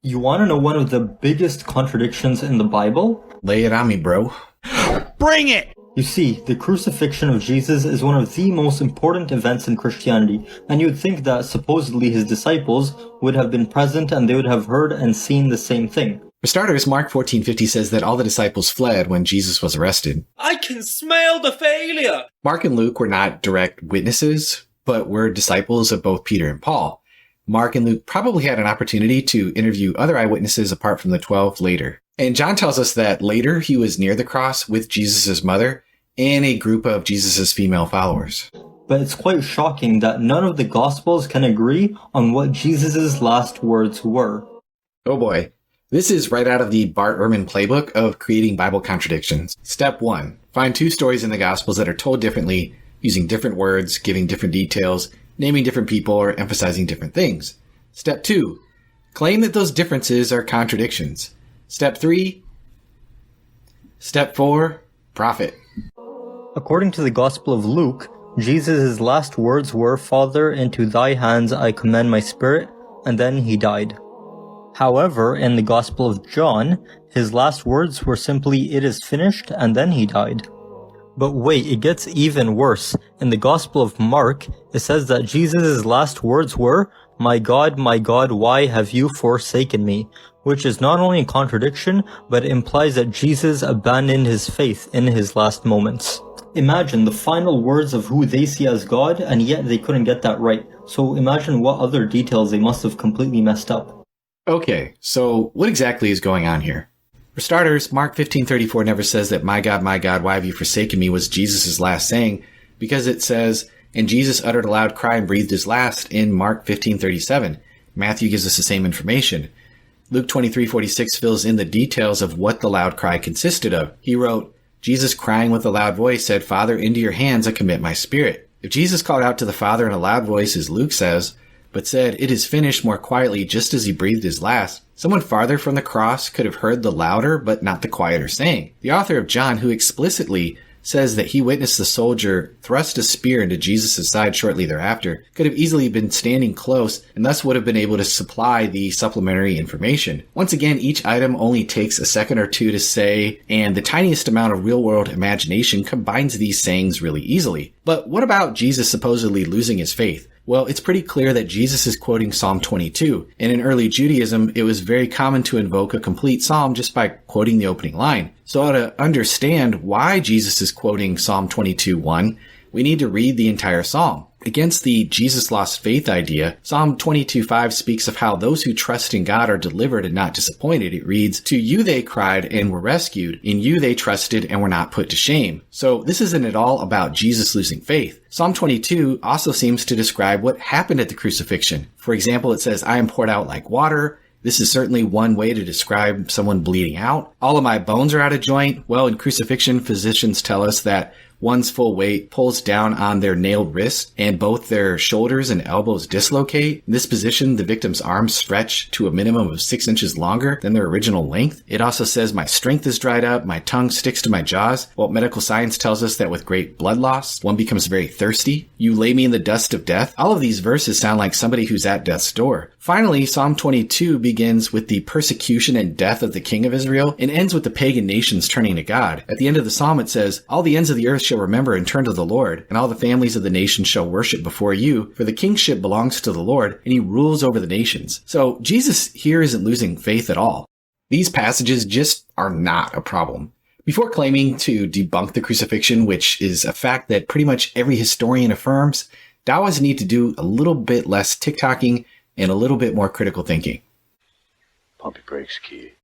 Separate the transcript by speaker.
Speaker 1: You want to know one of the biggest contradictions in the Bible?
Speaker 2: Lay it on me, bro.
Speaker 3: Bring it!
Speaker 1: You see, the crucifixion of Jesus is one of the most important events in Christianity, and you'd think that supposedly his disciples would have been present and they would have heard and seen the same thing.
Speaker 2: For starters, Mark 14:50 says that all the disciples fled when Jesus was arrested.
Speaker 3: I can smell the failure!
Speaker 2: Mark and Luke were not direct witnesses, but were disciples of both Peter and Paul. Mark and Luke probably had an opportunity to interview other eyewitnesses apart from the 12 later. And John tells us that later he was near the cross with Jesus' mother and a group of Jesus' female followers.
Speaker 1: But it's quite shocking that none of the Gospels can agree on what Jesus' last words were.
Speaker 2: Oh boy. This is right out of the Bart Ehrman playbook of creating Bible contradictions. Step 1. Find two stories in the Gospels that are told differently, using different words, giving different details, naming different people, or emphasizing different things. Step 2. Claim that those differences are contradictions. Step 3. Step 4. Profit.
Speaker 1: According to the Gospel of Luke, Jesus' last words were, "Father, into thy hands I commend my spirit," and then he died. However, in the Gospel of John, his last words were simply, "It is finished," and then he died. But wait, it gets even worse. In the Gospel of Mark, it says that Jesus' last words were, my God, why have you forsaken me?" Which is not only a contradiction, but it implies that Jesus abandoned his faith in his last moments. Imagine the final words of who they see as God, and yet they couldn't get that right. So imagine what other details they must have completely messed up.
Speaker 2: Okay, so what exactly is going on here? For starters, Mark 15:34 never says that my God, why have you forsaken me was Jesus' last saying, because it says, and Jesus uttered a loud cry and breathed his last in Mark 15:37. Matthew gives us the same information. Luke 23:46 fills in the details of what the loud cry consisted of. He wrote, Jesus crying with a loud voice said, Father, into your hands I commit my spirit. If Jesus called out to the Father in a loud voice, as Luke says, but said, it is finished more quietly just as he breathed his last, someone farther from the cross could have heard the louder but not the quieter saying. The author of John, who explicitly says that he witnessed the soldier thrust a spear into Jesus' side shortly thereafter, could have easily been standing close and thus would have been able to supply the supplementary information. Once again, each item only takes a second or two to say, and the tiniest amount of real-world imagination combines these sayings really easily. But what about Jesus supposedly losing his faith? Well, it's pretty clear that Jesus is quoting Psalm 22, and in early Judaism, it was very common to invoke a complete psalm just by quoting the opening line. So to understand why Jesus is quoting Psalm 22:1, we need to read the entire psalm. Against the Jesus lost faith idea, Psalm 22:5 speaks of how those who trust in God are delivered and not disappointed. It reads, to you they cried and were rescued. In you they trusted and were not put to shame. So this isn't at all about Jesus losing faith. Psalm 22 also seems to describe what happened at the crucifixion. For example, it says, I am poured out like water. This is certainly one way to describe someone bleeding out. All of my bones are out of joint. Well, in crucifixion, physicians tell us that one's full weight pulls down on their nailed wrist and both their shoulders and elbows dislocate. In this position, the victim's arms stretch to a minimum of 6 inches longer than their original length. It also says my strength is dried up, my tongue sticks to my jaws. Well, medical science tells us that with great blood loss, one becomes very thirsty. You lay me in the dust of death. All of these verses sound like somebody who's at death's door. Finally, Psalm 22 begins with the persecution and death of the king of Israel and ends with the pagan nations turning to God. At the end of the psalm, it says, all the ends of the earth shall remember and turn to the Lord, and all the families of the nations shall worship before you, for the kingship belongs to the Lord, and he rules over the nations. So Jesus here isn't losing faith at all. These passages just are not a problem. Before claiming to debunk the crucifixion, which is a fact that pretty much every historian affirms, Taoists need to do a little bit less tick-tocking and a little bit more critical thinking.
Speaker 4: Pump your brakes, kid.